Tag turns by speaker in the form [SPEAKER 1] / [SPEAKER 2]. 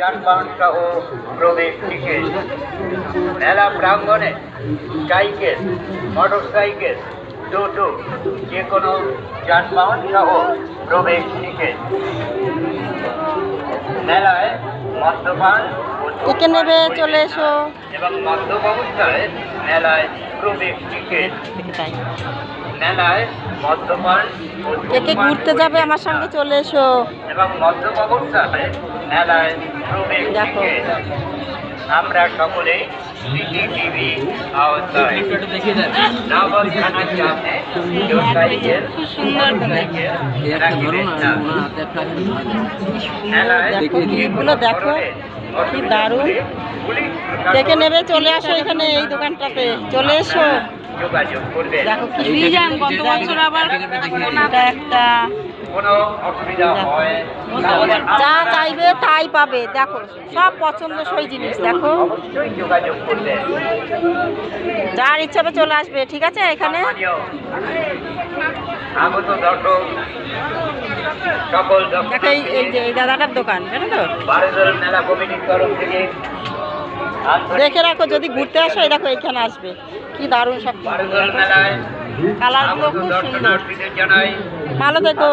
[SPEAKER 1] যানবাহন সহ প্রবেশ টিকিট। মেলা প্রাঙ্গণে সাইকেল, মোটরসাইকেল, টোটো যে কোনো যানবাহন সহ প্রবেশ টিকিট। মেলায় মদ্যপান
[SPEAKER 2] একে নেবে চলে এসো
[SPEAKER 1] এবং মদ্যপ অবস্থায় মেলায় প্রবেশ টিকিট। মেলায় মদ্যপান
[SPEAKER 2] একে ঘুরতে যাবে আমার সঙ্গে চলে এসো
[SPEAKER 1] এবং মদ্যপ অবস্থায় মেলায় প্রবেশ টিকিট। আমরা সকলে সিসিটিভি আওতায় নগদ থানার সামনে সাইকেল
[SPEAKER 2] এগুলো দেখো কি দারুণ। দেখে নেবে চলে আসো এখানে এই দোকানটাতে চলে এসো।
[SPEAKER 1] যোগাযোগ করবে।
[SPEAKER 2] দেখো কি গত বছর আবার একটা
[SPEAKER 1] কোনো অসুবিধা হয়
[SPEAKER 2] যা চাইবে তাই পাবে। দেখো সব পছন্দসই জিনিস। দেখো
[SPEAKER 1] অবশ্যই যোগাযোগ করবে।
[SPEAKER 2] যার ইচ্ছা হবে চলে আসবে। ঠিক আছে এখানে
[SPEAKER 1] আগত দর্শক সকল
[SPEAKER 2] দেখো এই যে এই দাদাটার দোকান জানো তো।
[SPEAKER 1] ভারতের মেলা কমিটির তরফ থেকে
[SPEAKER 2] দেখে রাখো যদি ঘুরতে আসো এই দেখো এখানে আসবে। কি দারুণ সব
[SPEAKER 1] ভারতের মেলায়
[SPEAKER 2] কালারগুলো খুব সুন্দর।
[SPEAKER 1] দর্শনার্থীদের জানাই
[SPEAKER 2] ভালো থেকো।